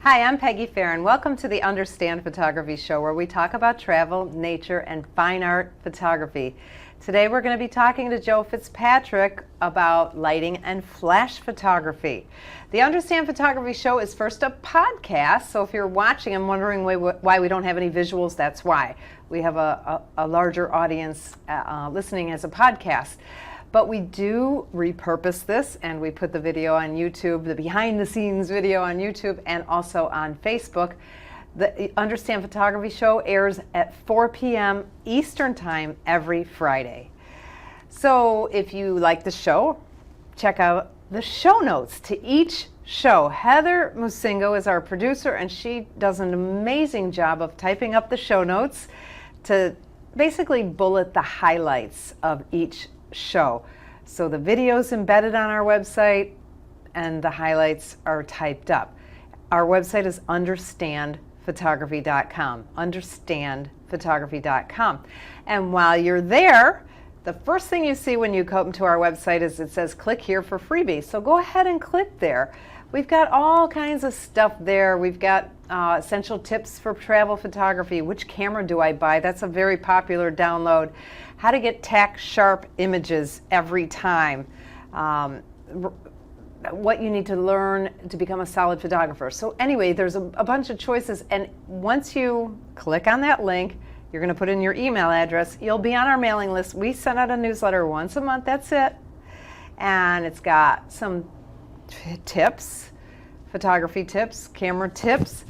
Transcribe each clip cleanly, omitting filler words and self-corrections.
Hi, I'm Peggy Farron. Welcome to the Understand Photography Show, where we talk about travel, nature, and fine art photography. Today we're going to be talking to Joe Fitzpatrick about lighting and flash photography. The Understand Photography Show is first a podcast, so if you're watching and wondering why we don't have any visuals, that's why. We have a larger audience listening as a podcast. But we do repurpose this, and we put the video on YouTube, the behind-the-scenes video on YouTube, and also on Facebook. The Understand Photography Show airs at 4 p.m. Eastern Time every Friday. So if you like the show, check out the show notes to each show. Heather Musingo is our producer, and she does an amazing job of typing up the show notes to basically bullet the highlights of each show. So the video's embedded on our website and the highlights are typed up. Our website is understandphotography.com, understandphotography.com. And while you're there, the first thing you see when you come to our website is it says click here for freebies. So go ahead and click there. We've got all kinds of stuff there. We've got essential tips for travel photography. Which camera do I buy? That's a very popular download. How to get tack sharp images every time. What you need to learn to become a solid photographer. So anyway, there's a bunch of choices, and once you click on that link, you're going to put in your email address. You'll be on our mailing list. We send out a newsletter once a month. That's it. And it's got some tips, photography tips, camera tips,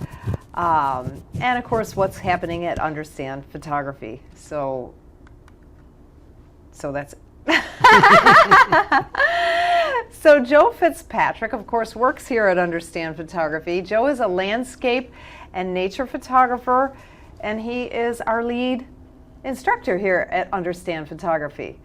and of course what's happening at Understand Photography. So that's it. So Joe Fitzpatrick, of course, works here at Understand Photography. Joe is a landscape and nature photographer, and he is our lead instructor here at Understand Photography.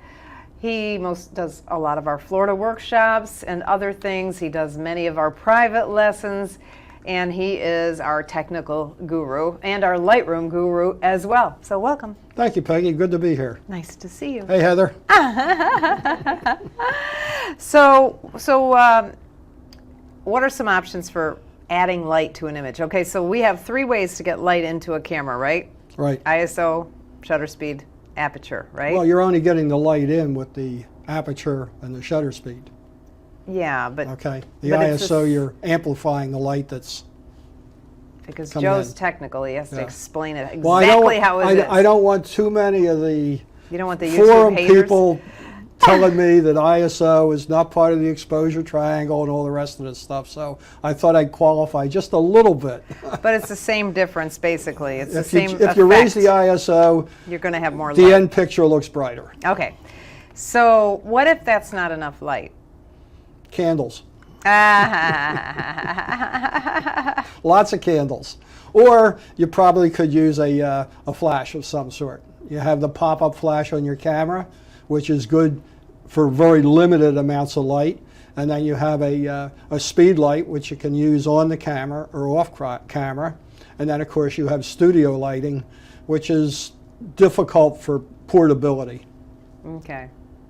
He does a lot of our Florida workshops and other things. He does many of our private lessons, and he is our technical guru and our Lightroom guru as well. So welcome. Thank you, Peggy. Good to be here. Nice to see you. Hey, Heather. So what are some options for adding light to an image? Okay, so we have 3 ways to get light into a camera, right? Right. ISO, shutter speed, aperture, right? Well, you're only getting the light in with the aperture and the shutter speed. Yeah, but okay. The ISO, you're amplifying the light that's because Joe's technical, he has to explain it exactly how it is. I don't want too many of the you don't want the forum YouTube haters? people telling me that ISO is not part of the exposure triangle and all the rest of this stuff. So I thought I'd qualify just a little bit. But it's the same difference, basically. It's the same effect. If you raise the ISO, you're going to have more light. The end picture looks brighter. Okay. So what if that's not enough light? Candles. Lots of candles. Or you probably could use a flash of some sort. You have the pop-up flash on your camera, which is good for very limited amounts of light. And then you have a Speedlite, which you can use on the camera or off camera. And then, of course, you have studio lighting, which is difficult for portability. Okay.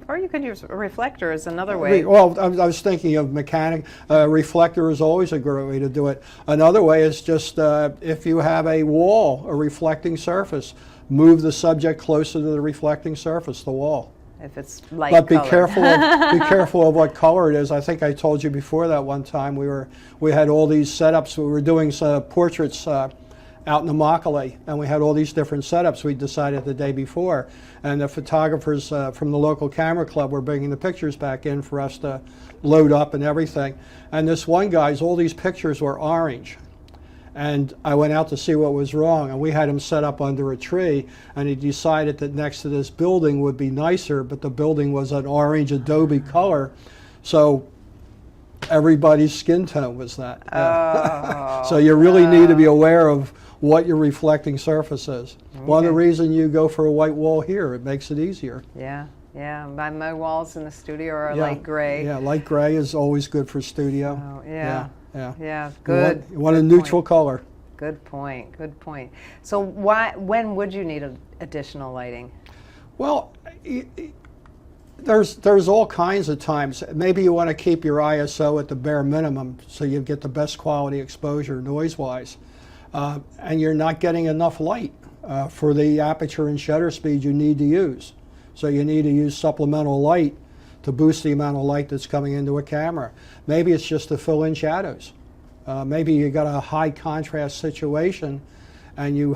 Or you could use a reflector as another way. Well, I was thinking of reflector is always a great way to do it. Another way is just if you have a wall, a reflecting surface, move the subject closer to the reflecting surface, the wall. If it's light But color. be careful of what color it is. I think I told you before that one time we had all these setups. We were doing some portraits out in the Immokalee, and we had all these different setups we decided the day before. And the photographers from the local camera club were bringing the pictures back in for us to load up and everything. And this one guy's, all these pictures were orange. And I went out to see what was wrong, and we had him set up under a tree, and he decided that next to this building would be nicer, but the building was an orange adobe color, so everybody's skin tone was that. Yeah. So you really need to be aware of what your reflecting surface is. Okay. One of the reasons you go for a white wall here, it makes it easier. Yeah, yeah. My walls in the studio are light gray. Yeah, light gray is always good for studio. Oh, yeah. Yeah. Good. You want a neutral color. Good point. Good point. So when would you need additional lighting? Well, There's all kinds of times. Maybe you want to keep your ISO at the bare minimum so you get the best quality exposure noise-wise, and you're not getting enough light for the aperture and shutter speed you need to use. So you need to use supplemental light to boost the amount of light that's coming into a camera. Maybe it's just to fill in shadows. Maybe you got a high contrast situation and you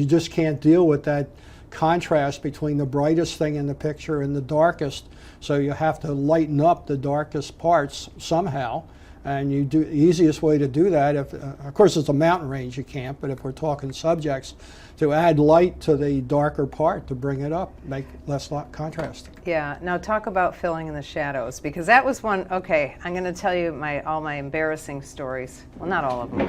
just can't deal with that contrast between the brightest thing in the picture and the darkest, so you have to lighten up the darkest parts somehow. And the easiest way to do that, of course it's a mountain range you can't, but if we're talking subjects, to add light to the darker part to bring it up, make less contrast. Yeah, now talk about filling in the shadows, because that was one. Okay, I'm going to tell you all my embarrassing stories. Well, not all of them.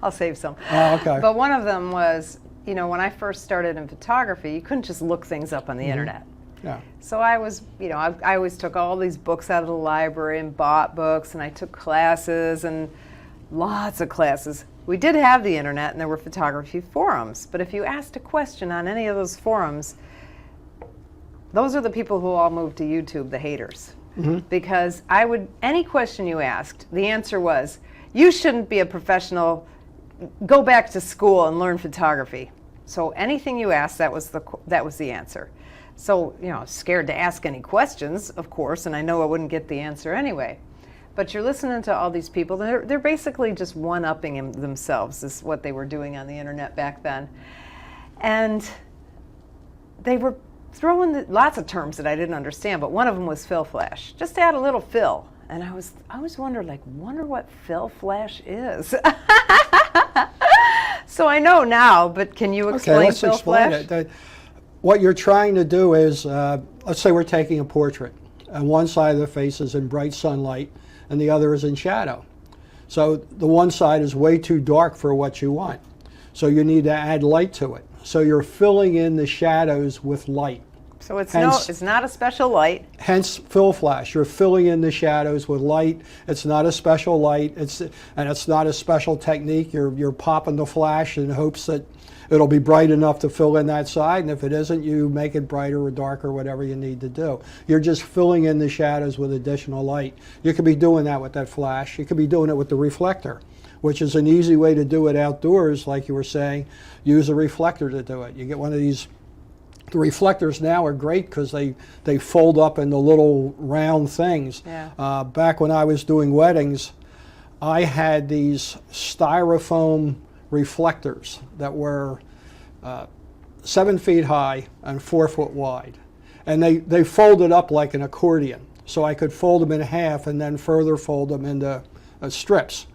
I'll save some. Oh, okay. But one of them was, when I first started in photography, you couldn't just look things up on the internet. Yeah. So I was, I always took all these books out of the library and bought books, and I took classes and lots of classes. We did have the internet, and there were photography forums, but if you asked a question on any of those forums, those are the people who all moved to YouTube, the haters. Mm-hmm. Because any question you asked, the answer was, you shouldn't be a professional, go back to school and learn photography. So anything you asked, that was the answer. So, scared to ask any questions, of course, and I know I wouldn't get the answer anyway. But you're listening to all these people, they're basically just one-upping themselves, is what they were doing on the internet back then. And they were throwing lots of terms that I didn't understand, but one of them was fill flash. Just add a little fill. And I always wondered, wonder what fill flash is. So I know now, but can you explain fill flash? Okay, let's explain it. What you're trying to do is, let's say we're taking a portrait, and one side of the face is in bright sunlight, and the other is in shadow. So the one side is way too dark for what you want. So you need to add light to it. So you're filling in the shadows with light. So it's not a special light. Hence fill flash. You're filling in the shadows with light. It's not a special light. It's not a special technique. You're popping the flash in hopes that it'll be bright enough to fill in that side, and if it isn't, you make it brighter or darker, whatever you need to do. You're just filling in the shadows with additional light. You could be doing that with that flash. You could be doing it with the reflector, which is an easy way to do it outdoors, like you were saying. Use a reflector to do it. You get one of these. The reflectors now are great because they fold up into little round things. Yeah. Back when I was doing weddings, I had these styrofoam reflectors that were 7 feet high and 4 foot wide, and they folded up like an accordion, so I could fold them in half and then further fold them into strips.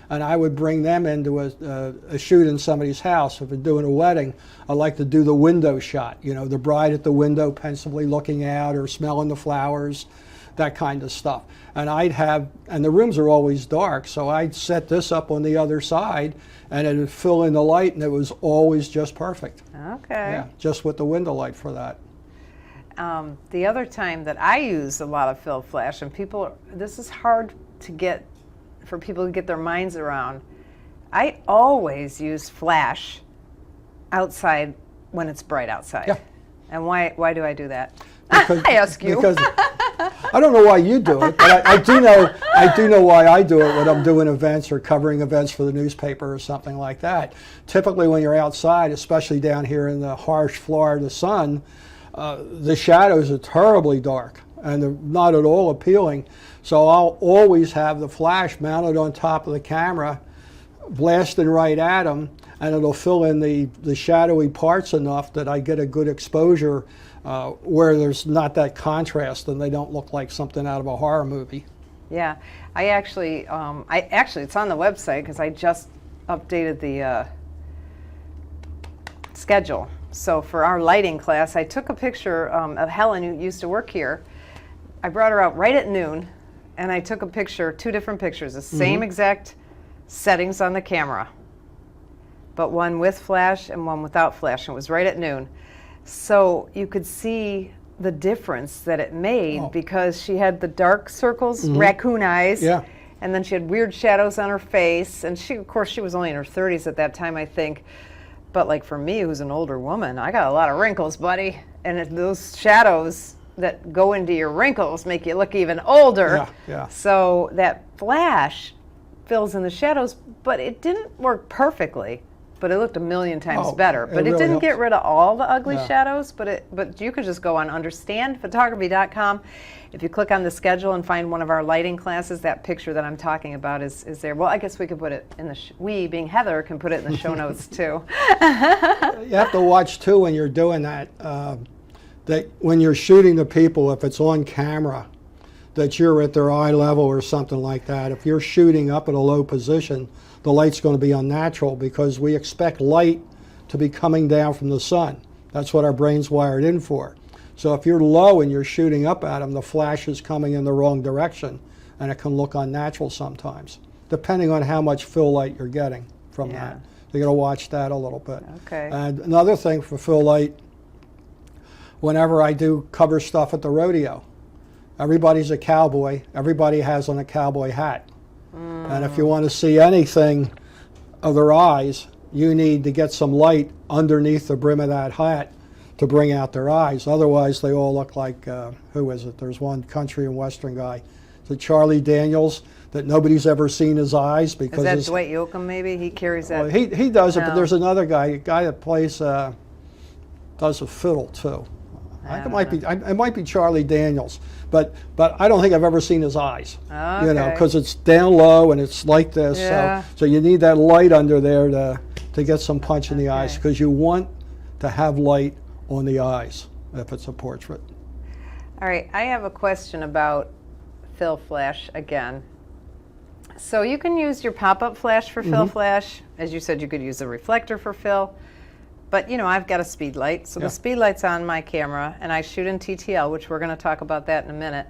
And I would bring them into a shoot in somebody's house. If we're doing a wedding, I like to do the window shot, the bride at the window pensively looking out or smelling the flowers, that kind of stuff. And and the rooms are always dark, so I'd set this up on the other side and it would fill in the light, and it was always just perfect. Okay. Yeah, just with the window light for that. The other time that I use a lot of fill flash, and this is hard for people to get their minds around. I always use flash outside when it's bright outside. Yeah. And why do I do that? Because, I ask you. Because I don't know why you do it, but I do know why I do it when I'm doing events or covering events for the newspaper or something like that. Typically when you're outside, especially down here in the harsh Florida sun, the shadows are terribly dark and they're not at all appealing. So I'll always have the flash mounted on top of the camera, blasting right at them, and it'll fill in the shadowy parts enough that I get a good exposure where there's not that contrast and they don't look like something out of a horror movie. Yeah, I actually it's on the website because I just updated the schedule. So for our lighting class, I took a picture of Helen, who used to work here. I brought her out right at noon, and I took a picture, 2 different pictures, the same exact settings on the camera, but one with flash and one without flash, and it was right at noon. So you could see the difference that it made because she had the dark circles, raccoon eyes, and then she had weird shadows on her face, and of course she was only in her 30s at that time, I think. But like for me, who's an older woman, I got a lot of wrinkles, buddy. those shadows that go into your wrinkles make you look even older. Yeah, yeah. So that flash fills in the shadows, but it didn't work perfectly. But it looked a million times better. But it really didn't helps. get rid of all the ugly Yeah. shadows. But you could just go on understandphotography.com. If you click on the schedule and find one of our lighting classes, that picture that I'm talking about is there. Well, I guess we could put it in the we, being Heather, can put it in the show notes too. You have to watch too when you're doing that. That when you're shooting the people, if it's on camera, that you're at their eye level or something like that. If you're shooting up at a low position, the light's going to be unnatural because we expect light to be coming down from the sun. That's what our brain's wired in for. So if you're low and you're shooting up at them, the flash is coming in the wrong direction, and it can look unnatural sometimes, depending on how much fill light you're getting from that. You're going to watch that a little bit. Okay. And another thing for fill light, whenever I do cover stuff at the rodeo, everybody's a cowboy. Everybody has on a cowboy hat. And if you want to see anything of their eyes, you need to get some light underneath the brim of that hat to bring out their eyes. Otherwise, they all look like, who is it? There's one country and western guy. Is it Charlie Daniels, that nobody's ever seen his eyes? Because Is that Dwight Yoakam maybe? He carries that. well, he does it, but No. there's another guy, a guy that plays, does a fiddle too. I think it might be Charlie Daniels, but I don't think I've ever seen his eyes. Okay. You know, because it's down low and it's like this. Yeah. So you need that light under there to get some punch in the eyes, Okay. because you want to have light on the eyes if it's a portrait. All right, I have a question about fill flash again. So you can use your pop-up flash for fill flash. As you said, you could use a reflector for fill. But, you know, I've got a Speedlite. So Yeah. the Speedlite's on my camera, and I shoot in TTL, which we're going to talk about that in a minute.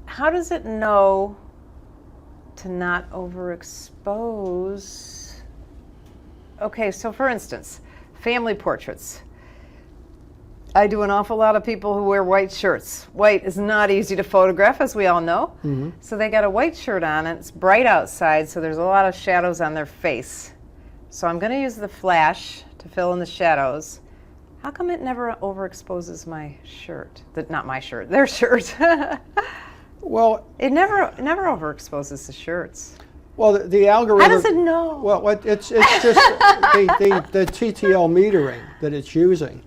How does it know to not overexpose? Okay, so for instance, family portraits. I do an awful lot of people who wear white shirts. White is not easy to photograph, as we all know. So they got a white shirt on, and it's bright outside, so there's a lot of shadows on their face. So I'm going to use the flash to fill in the shadows. How come it never overexposes my shirt? Not my shirt, their shirt. Well, It never overexposes the shirts. well, the algorithm. How does it know? Well, it's just the TTL metering that it's using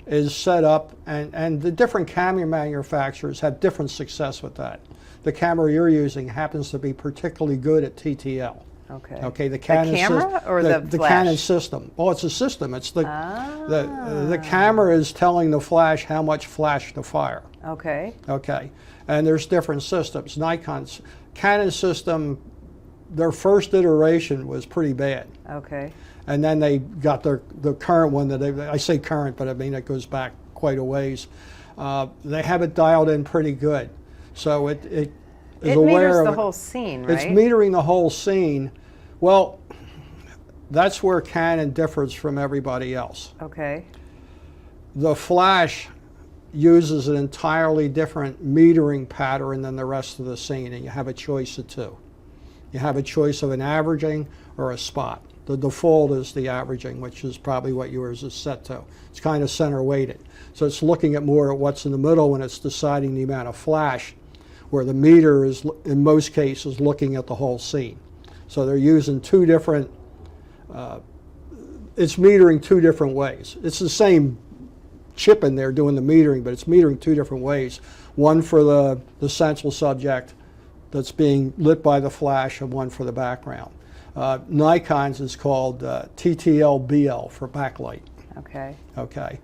is set up, and the different camera manufacturers have different success with that. The camera you're using happens to be particularly good at TTL. Okay. Okay, the Canon camera or the flash? Canon system. Oh, it's a system. It's the camera is telling the flash how much flash to fire. Okay. Okay, and there's different systems. Nikon's Canon system, their first iteration was pretty bad, Okay. and then they got the current one that I say current, but I mean it goes back quite a ways. They have it dialed in pretty good, so it is It aware meters of the it. whole scene, right? It's metering the whole scene. Well, that's where Canon differs from everybody else. Okay. The flash uses an entirely different metering pattern than the rest of the scene, and you have a choice of two. You have a choice of an averaging or a spot. The default is the averaging, which is probably what yours is set to. It's kind of center weighted. So it's looking at more at what's in the middle when it's deciding the amount of flash, where the meter is, in most cases, looking at the whole scene. So they're using two different, it's metering two different ways. It's the same chip in there doing the metering, but it's metering two different ways. One for the central subject that's being lit by the flash, and one for the background. Nikon's is called TTL-BL for backlight. Okay. Okay.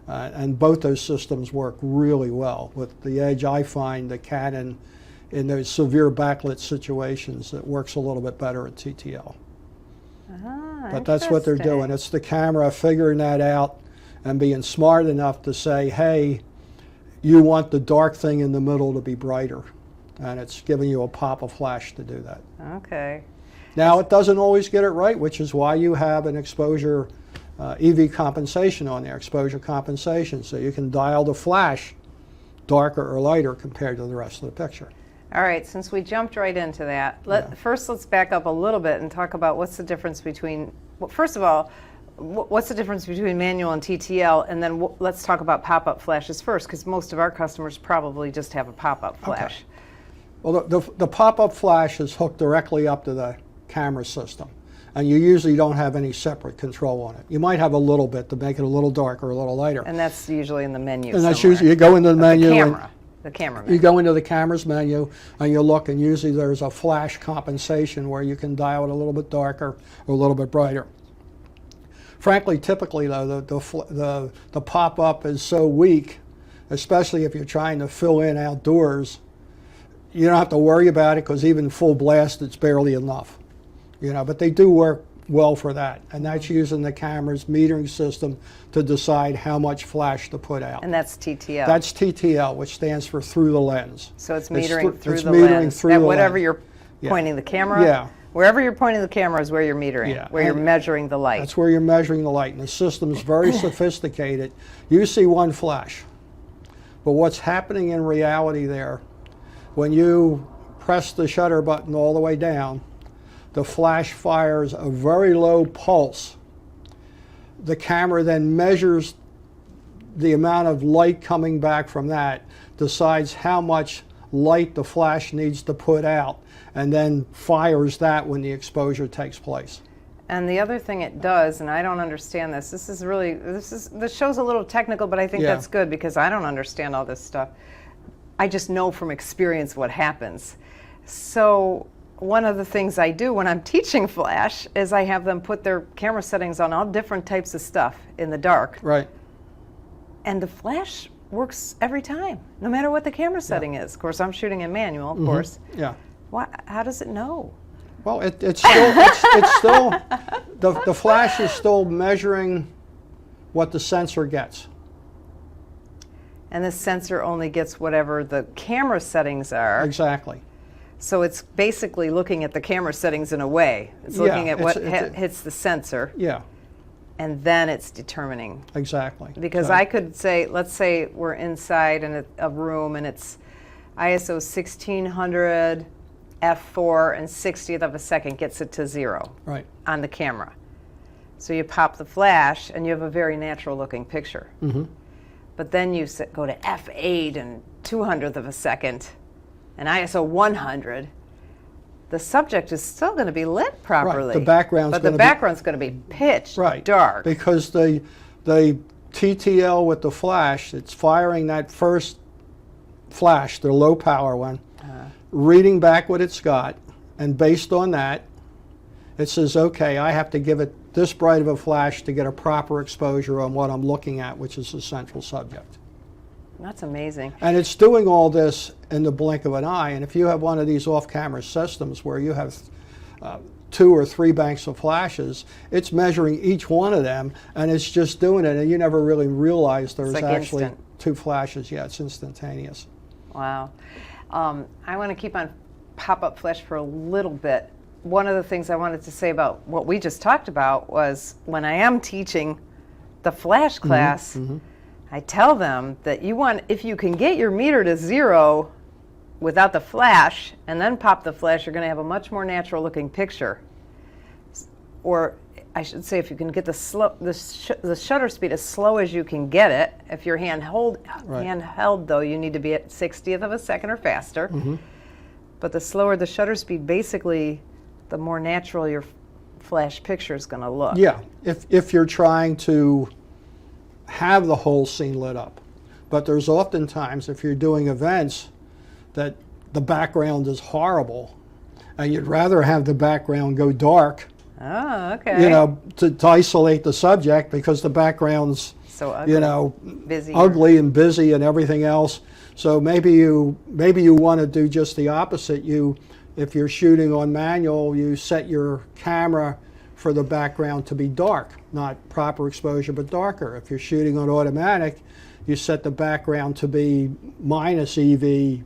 And both those systems work really well. With the edge, I find the Canon, in those severe backlit situations, it works a little bit better at TTL. But that's what they're doing. It's the camera figuring that out and being smart enough to say, hey, you want the dark thing in the middle to be brighter. And it's giving you a pop of flash to do that. Okay. Now, it doesn't always get it right, which is why you have an exposure EV compensation on there, exposure compensation. So you can dial the flash darker or lighter compared to the rest of the picture. All right, since we jumped right into that, Yeah. first let's back up a little bit and talk about what's the difference between, well, first of all, What's the difference between manual and TTL? And then let's talk about pop-up flashes first, because most of our customers probably just have a pop-up flash. Okay. Well, the pop-up flash is hooked directly up to the camera system, and you usually don't have any separate control on it. You might have a little bit to make it a little darker, a little lighter. And that's usually in the menu. And that's usually, you go into the menu. The camera menu. You go into the camera's menu and you look, and usually there's a flash compensation where you can dial it a little bit darker or a little bit brighter. Frankly, typically though, the pop-up is so weak, especially if you're trying to fill in outdoors, you don't have to worry about it, because even full blast, it's barely enough. But they do work well for that, and that's using the camera's metering system to decide how much flash to put out. And that's TTL. That's TTL, which stands for through the lens. So it's metering through it's the metering lens. Through the whatever lens. you're pointing the camera. Yeah. Wherever you're pointing the camera is where you're metering, where you're measuring the light. That's where you're measuring the light, and the system's very sophisticated. You see one flash, but what's happening in reality there, when you press the shutter button all the way down, the flash fires a very low pulse. The camera then measures the amount of light coming back from that, decides how much light the flash needs to put out, and then fires that when the exposure takes place. And the other thing it does, and I don't understand this, this show's a little technical, but I think that's good, because I don't understand all this stuff. I just know from experience what happens. So one of the things I do when I'm teaching flash is I have them put their camera settings on all different types of stuff in the dark. Right. And the flash works every time, no matter what the camera setting is. Of course, I'm shooting in manual, of course. Yeah. How does it know? Well, it's still the flash is still measuring what the sensor gets. And the sensor only gets whatever the camera settings are. Exactly. So it's basically looking at the camera settings in a way. It's looking at what hits the sensor. Yeah. And then it's determining. Exactly. Because I could say, let's say we're inside in a room and it's ISO 1600, f4, and 60th of a second gets it to 0 on the camera. So you pop the flash and you have a very natural looking picture. Mm-hmm. But then you go to f8 and 200th of a second and ISO 100. The subject is still going to be lit properly. Right. The background's but the background's going to be pitch dark. Because the TTL with the flash, it's firing that first flash, the low power one, reading back what it's got, and based on that, it says, okay, I have to give it this bright of a flash to get a proper exposure on what I'm looking at, which is the central subject. That's amazing. And it's doing all this in the blink of an eye. And if you have one of these off-camera systems where you have 2 or 3 banks of flashes, it's measuring each one of them, and it's just doing it, and you never really realize there's actually instant. 2 flashes. Yeah, it's instantaneous. Wow. I want to keep on pop-up flash for a little bit. One of the things I wanted to say about what we just talked about was when I am teaching the flash class, I tell them that if you can get your meter to 0 without the flash and then pop the flash, you're going to have a much more natural looking picture. Or I should say, if you can get the shutter speed as slow as you can get it. If you're handheld though, you need to be at 60th of a second or faster. But the slower the shutter speed, basically, the more natural your flash picture is going to look. Yeah, if you're trying to have the whole scene lit up. But there's oftentimes, if you're doing events, that the background is horrible, and you'd rather have the background go dark. Oh, okay. To isolate the subject, because the background's so ugly, ugly and busy and everything else. So maybe you want to do just the opposite. If you're shooting on manual, you set your camera for the background to be dark, not proper exposure, but darker. If you're shooting on automatic, you set the background to be minus EV,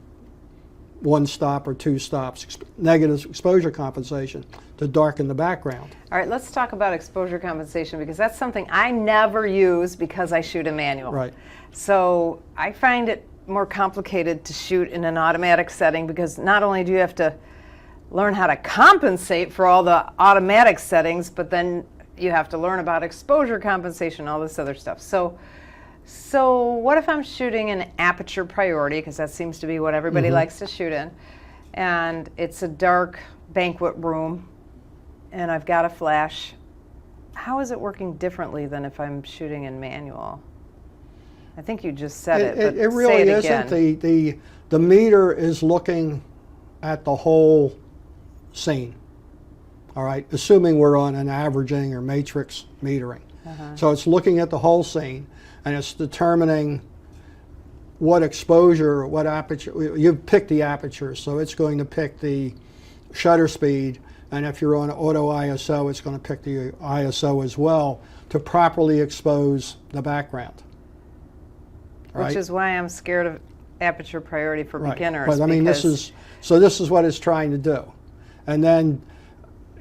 1 stop or 2 stops, negative exposure compensation to darken the background. All right, let's talk about exposure compensation, because that's something I never use because I shoot in manual. Right. So I find it more complicated to shoot in an automatic setting, because not only do you have to learn how to compensate for all the automatic settings, but then you have to learn about exposure compensation, all this other stuff. So what if I'm shooting an aperture priority, because that seems to be what everybody likes to shoot in, and it's a dark banquet room, and I've got a flash. How is it working differently than if I'm shooting in manual? I think you just said it, but it really say it isn't. again. The meter is looking at the whole scene. All right, assuming we're on an averaging or matrix metering. So it's looking at the whole scene, and it's determining what exposure, what aperture. You've picked the aperture, so it's going to pick the shutter speed, and if you're on auto ISO, it's going to pick the ISO as well to properly expose the background. Which is why I'm scared of aperture priority for beginners. But I mean, this is what it's trying to do. And then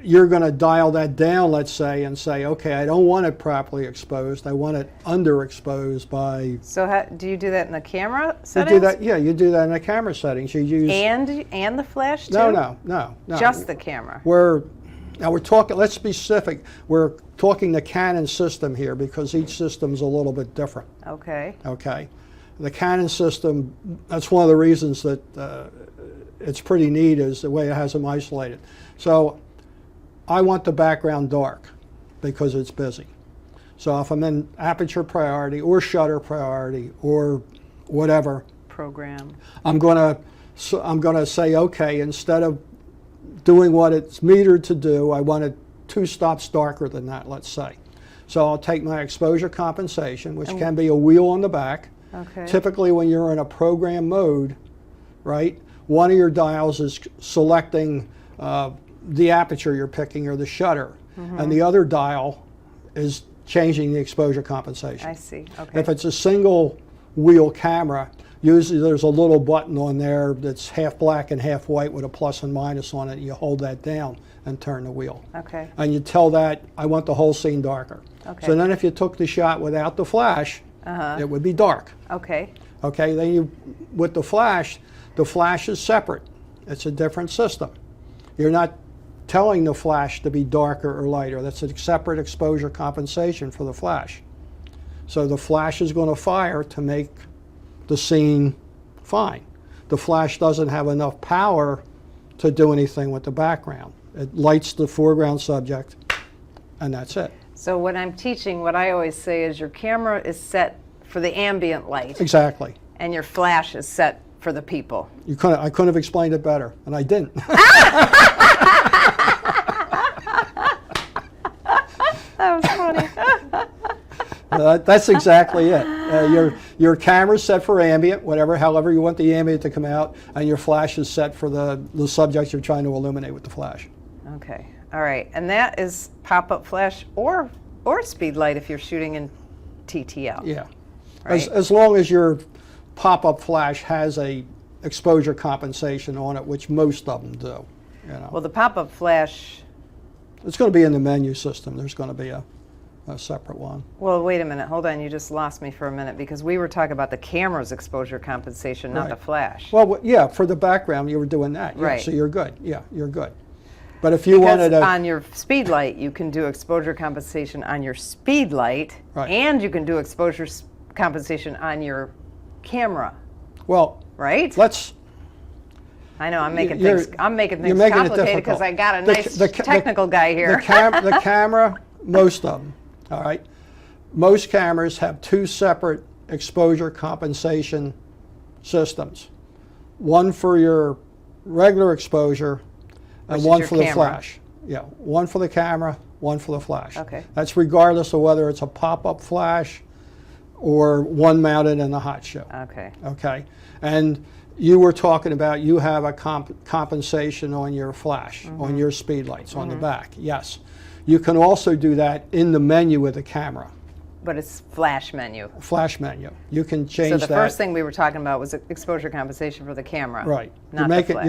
you're going to dial that down, let's say, and say, okay, I don't want it properly exposed. I want it underexposed by... So do you do that in the camera settings? You do that, yeah, you do that in the camera settings. You use... And the flash, too? No. Just the camera? Now we're talking, let's be specific. We're talking the Canon system here because each system's a little bit different. Okay. Okay. The Canon system, that's one of the reasons that it's pretty neat is the way it has them isolated. So I want the background dark because it's busy. So if I'm in aperture priority or shutter priority or whatever program, I'm going to say, okay, instead of doing what it's metered to do, I want it 2 stops darker than that, let's say. So I'll take my exposure compensation, which can be a wheel on the back. Okay. Typically when you're in a program mode, right, one of your dials is selecting the aperture you're picking or the shutter, and the other dial is changing the exposure compensation. I see, okay. If it's a single wheel camera, usually there's a little button on there that's half black and half white with a plus and minus on it, and you hold that down and turn the wheel. Okay. And you tell that, I want the whole scene darker. Okay. So then if you took the shot without the flash, it would be dark. Okay. Okay, then with the flash is separate. It's a different system. You're not telling the flash to be darker or lighter. That's a separate exposure compensation for the flash. So the flash is going to fire to make the scene fine. The flash doesn't have enough power to do anything with the background. It lights the foreground subject, and that's it. So when I'm teaching, what I always say is your camera is set for the ambient light. Exactly. And your flash is set for the people. I couldn't have explained it better, and I didn't. That was funny. That's exactly it. Your camera's set for ambient, however you want the ambient to come out, and your flash is set for the subject you're trying to illuminate with the flash. Okay, all right, and that is pop-up flash or Speedlite if you're shooting in TTL. Yeah, right? as long as your pop-up flash has a exposure compensation on it, which most of them do. Well, the pop-up flash... It's going to be in the menu system. There's going to be a separate one. Well, wait a minute. Hold on. You just lost me for a minute because we were talking about the camera's exposure compensation, not the flash. Well, yeah, for the background, you were doing that. Yeah, right. So you're good. Yeah, you're good. But if you wanted to... on your Speedlite, you can do exposure compensation on your Speedlite, and you can do exposure compensation on your camera. Well, right? I know I'm making things complicated because I got a nice technical guy here. The camera, most of them, all right? Most cameras have 2 separate exposure compensation systems. One for your regular exposure and one for the flash. Yeah, one for the camera, one for the flash. Okay. That's regardless of whether it's a pop-up flash or one mounted in the hot show. Okay. Okay. And you were talking about you have a compensation on your flash, on your Speedlites, on the back. Yes. You can also do that in the menu with the camera. But it's flash menu. Flash menu. You can change that. So the first thing we were talking about was exposure compensation for the camera. Right. Not the flash.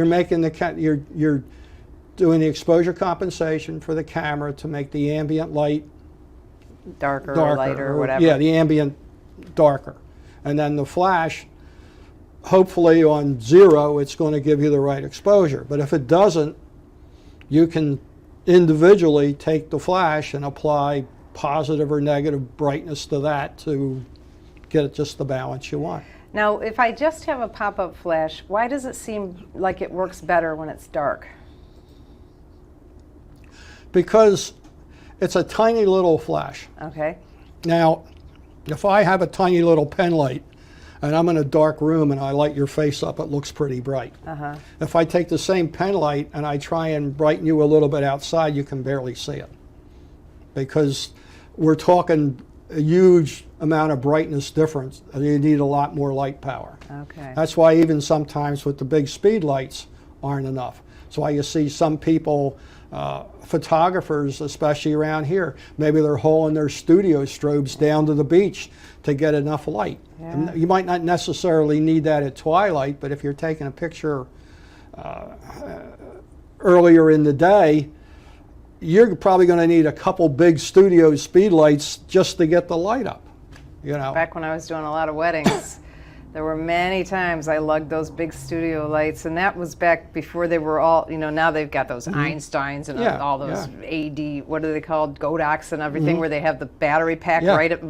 You're doing the exposure compensation for the camera to make the ambient light darker or lighter or whatever. Yeah, the ambient darker. And then the flash, hopefully on 0, it's going to give you the right exposure. But if it doesn't, you can individually take the flash and apply positive or negative brightness to that to get it just the balance you want. Now, if I just have a pop-up flash, why does it seem like it works better when it's dark? Because it's a tiny little flash. Okay. Now, if I have a tiny little pen light and I'm in a dark room and I light your face up, it looks pretty bright. If I take the same pen light and I try and brighten you a little bit outside, you can barely see it. Because we're talking a huge amount of brightness difference. You need a lot more light power. Okay. That's why even sometimes with the big speed lights aren't enough. That's why you see some people, photographers, especially around here, maybe they're hauling their studio strobes down to the beach to get enough light. Yeah. And you might not necessarily need that at twilight, but if you're taking a picture earlier in the day, you're probably going to need a couple big studio speed lights just to get the light up. You know. Back when I was doing a lot of weddings, there were many times I lugged those big studio lights, and that was back before they were all, now they've got those Einsteins and all those AD, what are they called, Godox and everything, where they have the battery pack right up.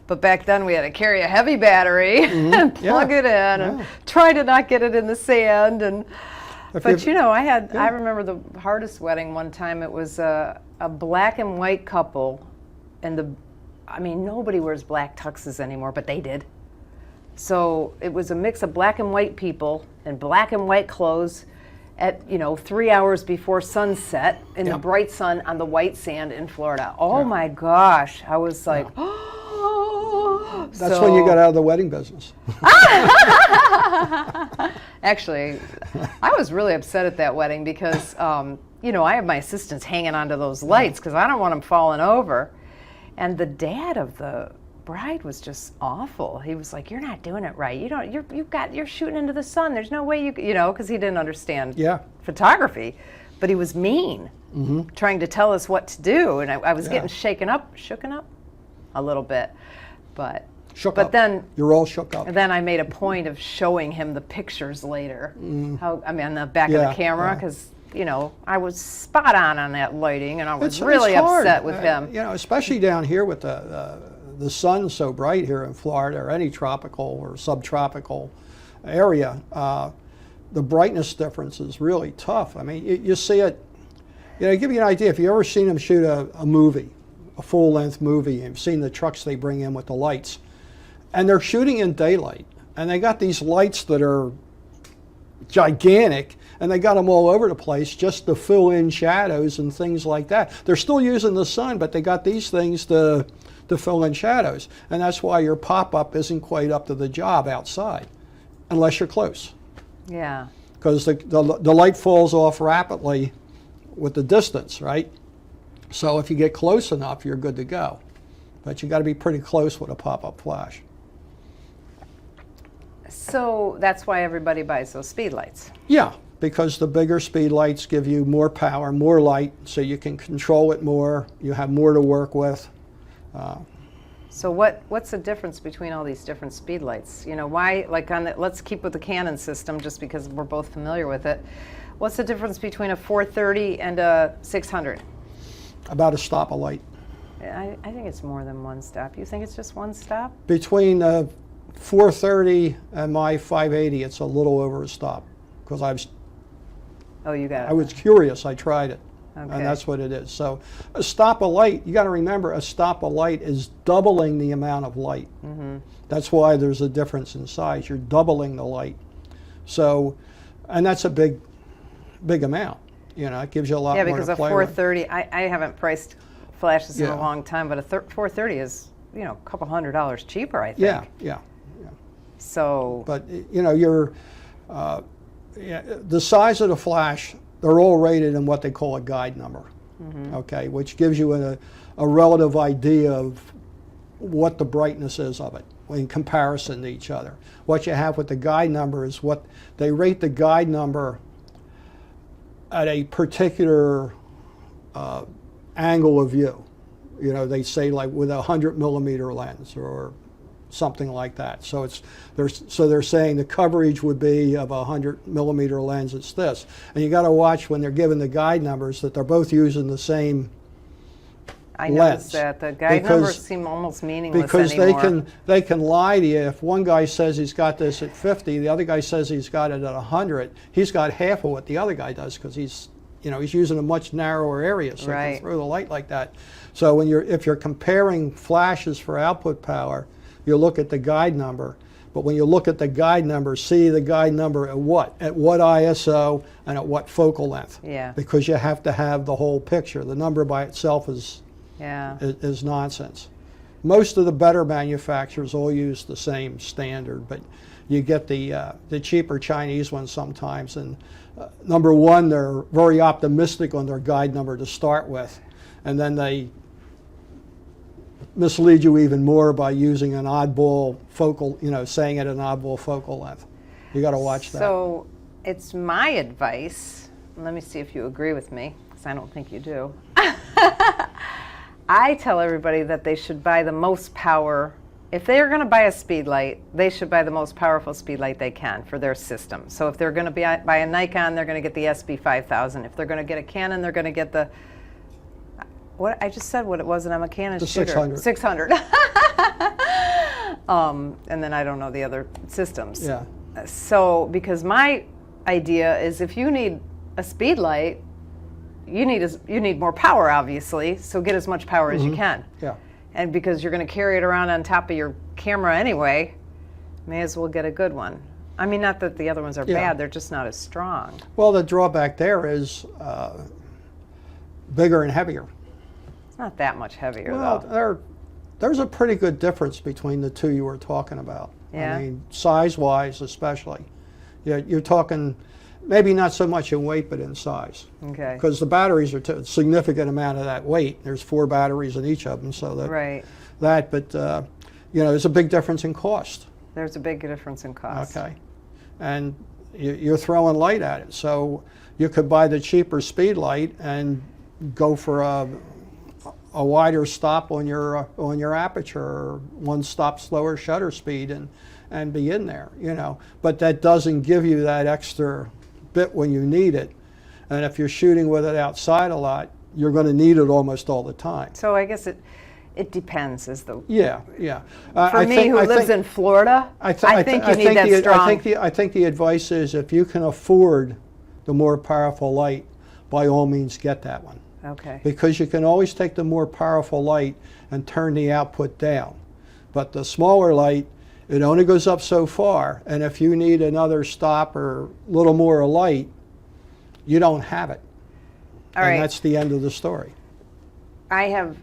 But back then we had to carry a heavy battery and plug it in and try to not get it in the sand. And but I remember the hardest wedding one time. It was a black and white couple, and nobody wears black tuxes anymore, but they did. So it was a mix of black and white people in black and white clothes at 3 hours before sunset in the bright sun on the white sand in Florida. Oh my gosh, I was like, oh. That's when you got out of the wedding business. Actually, I was really upset at that wedding because, I have my assistants hanging onto those lights because I don't want them falling over. And the dad of the bride was just awful. He was like, "You're not doing it right. You're shooting into the sun. There's no way because he didn't understand photography, but he was mean, trying to tell us what to do. And I was getting shooken up a little bit, but then you're all shook up. And then I made a point of showing him the pictures later, on the back of the camera, because I was spot on that lighting, and I was really upset with him. Especially down here with the sun's so bright here in Florida or any tropical or subtropical area, the brightness difference is really tough. You see it, to give you an idea, if you've ever seen them shoot a movie, a full-length movie, you've seen the trucks they bring in with the lights, and they're shooting in daylight, and they got these lights that are gigantic, and they got them all over the place just to fill in shadows and things like that. They're still using the sun, but they got these things to fill in shadows, and that's why your pop-up isn't quite up to the job outside, unless you're close. Yeah. Because the light falls off rapidly with the distance, right? So if you get close enough, you're good to go. But you got to be pretty close with a pop-up flash. So that's why everybody buys those speed lights. Yeah, because the bigger speed lights give you more power, more light, so you can control it more. You have more to work with. So what's the difference between all these different speed lights? Why, let's keep with the Canon system just because we're both familiar with it. What's the difference between a 430 and a 600? About a stop of light. I think it's more than one stop. You think it's just one stop? Between 430 and my 580, it's a little over a stop because I was curious. I tried it. Okay. And that's what it is. So a stop of light, you got to remember, a stop of light is doubling the amount of light. That's why there's a difference in size. You're doubling the light. So, and that's a big amount. It gives you a lot more to play with. Yeah, because a 430, I haven't priced flashes in a long time, but a 430 is, a couple $100 cheaper, I think. Yeah. So. But, the size of the flash, they're all rated in what they call a guide number, okay, which gives you a relative idea of what the brightness is of it in comparison to each other. What you have with the guide number is what they rate the guide number at a particular angle of view. They say like with a 100 millimeter lens or something like that. So they're saying the coverage would be of a 100 millimeter lens. It's this, and you got to watch when they're giving the guide numbers that they're both using the same I lens. noticed that the guide numbers seem almost meaningless because anymore. they can lie to you. If one guy says he's got this at 50, the other guy says he's got it at 100. He's got half of what the other guy does because he's using a much narrower area, so he can throw the light like that. So if you're comparing flashes for output power, you look at the guide number. But when you look at the guide number, see the guide number at what? At what ISO and at what focal length? Yeah. Because you have to have the whole picture. The number by itself is nonsense. Most of the better manufacturers all use the same standard, but you get the cheaper Chinese ones sometimes. And number one, they're very optimistic on their guide number to start with, and then they mislead you even more by using an oddball focal, saying it an oddball focal length. You got to watch that. So it's my advice, let me see if you agree with me, because I don't think you do. I tell everybody that they should buy the most power. If they are going to buy a Speedlite, they should buy the most powerful Speedlite they can for their system. So if they're going to buy a Nikon, they're going to get the SB5000. If they're going to get a Canon, they're going to get the, what I just said what it was, and I'm a Canon shooter. 600. 600. And then I don't know the other systems. Yeah. So because my idea is if you need a Speedlite, you need more power, obviously, so get as much power as you can. Yeah. And because you're going to carry it around on top of your camera anyway, may as well get a good one. I mean, not that the other ones are bad, they're just not as strong. Well, the drawback there is bigger and heavier. It's not that much heavier, Well, though. there's a pretty good difference between the two you were talking about. Yeah. I mean, size-wise especially. You're talking maybe not so much in weight, but in size. Okay. Because the batteries are a significant amount of that weight. There's 4 batteries in each of them, so but there's a big difference in cost. There's a big difference in cost. Okay. And you're throwing light at it. So you could buy the cheaper Speedlite and go for a wider stop on your aperture, or one stop slower shutter speed, and be in there, But that doesn't give you that extra bit when you need it. And if you're shooting with it outside a lot, you're going to need it almost all the time. So I guess it depends. Yeah. For me, who lives in Florida, I think you need that strong. I think the advice is if you can afford the more powerful light, by all means get that one. Okay. Because you can always take the more powerful light and turn the output down. But the smaller light, it only goes up so far, and if you need another stop or a little more light, you don't have it. All right. And that's the end of the story. I have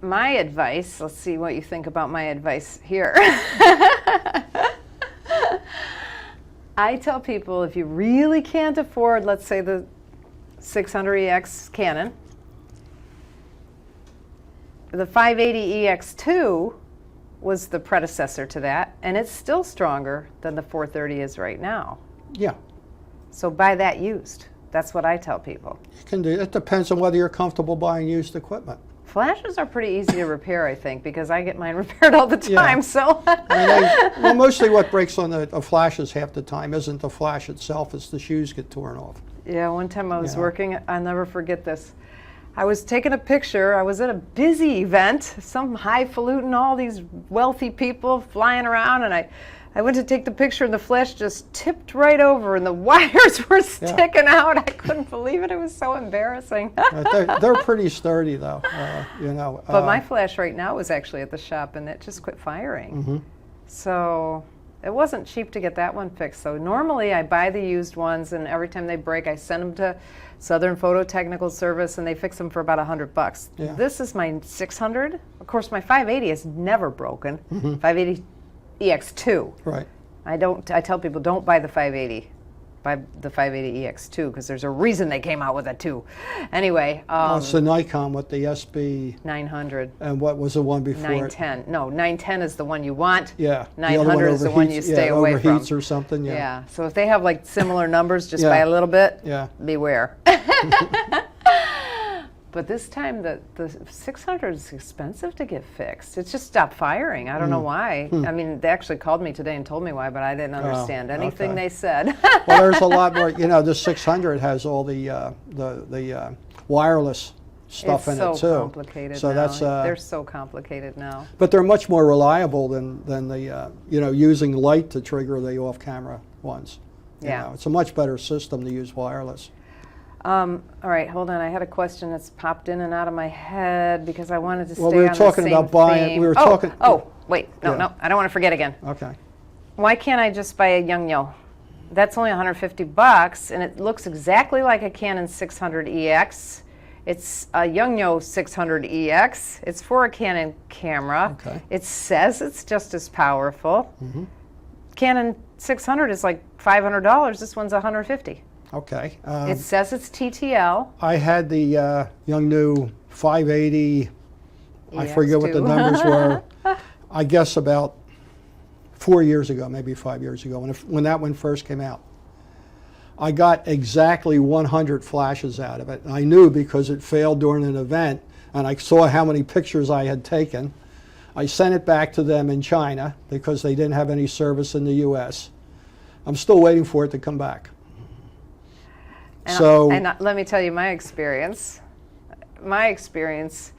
my advice, let's see what you think about my advice here. I tell people if you really can't afford, let's say the 600EX Canon, the 580EX2 was the predecessor to that, and it's still stronger than the 430 is right now. Yeah. So buy that used. That's what I tell people. You can do. It depends on whether you're comfortable buying used equipment. Flashes are pretty easy to repair, I think, because I get mine repaired all the time. Yeah. So. Well, mostly what breaks on the flashes half the time isn't the flash itself; it's the shoes get torn off. Yeah, one time I was working. I'll never forget this. I was taking a picture. I was at a busy event, some highfalutin, all these wealthy people flying around, and I went to take the picture, and the flash just tipped right over, and the wires were sticking out. I couldn't believe it. It was so embarrassing. They're pretty sturdy, though. But my flash right now was actually at the shop, and it just quit firing. Mm-hmm. So it wasn't cheap to get that one fixed. So normally I buy the used ones, and every time they break, I send them to Southern Photo Technical Service, and they fix them for about $100. Yeah. This is my 600. Of course, my 580 is never broken. 580 EX2. Right. I tell people don't buy the 580. Buy the 580 EX2 because there's a reason they came out with it too. Anyway. It's the Nikon with the SB 900. And what was the one before 910. No, 910 is the one you want. Yeah. 900 is the one you stay away from. Overheats or something. Yeah. Yeah. So if they have like similar numbers, just by a little bit. Yeah. Beware. But this time the 600 is expensive to get fixed. It just stopped firing. I don't know why. I mean, they actually called me today and told me why, but I didn't understand anything they said. Well, there's a lot more. You know, the 600 has all the wireless stuff in it too. It's so complicated so now. That's they're so complicated now. But they're much more reliable than the you know, using light to trigger the off-camera ones. You know, it's a much better system to use wireless. All right, hold on. I had a question that's popped in and out of my head because I wanted to stay Well, we were on talking the same about buying. theme. We were talking. Oh, wait. No, I don't want to forget again. Okay. Why can't I just buy a Yongnuo? That's only $150, and it looks exactly like a Canon 600EX. It's a Yongnuo 600EX. It's for a Canon camera. Okay. It says it's just as powerful. Mm-hmm. Canon 600 is like $500. This one's $150. Okay. It says it's TTL. I had the Yongnuo 580. I forget what the EX2. numbers were. I guess about 4 years ago, maybe 5 years ago, when that one first came out. I got exactly 100 flashes out of it. I knew because it failed during an event, and I saw how many pictures I had taken. I sent it back to them in China because they didn't have any service in the U.S. I'm still waiting for it to come back. And let me tell you my experience. My experience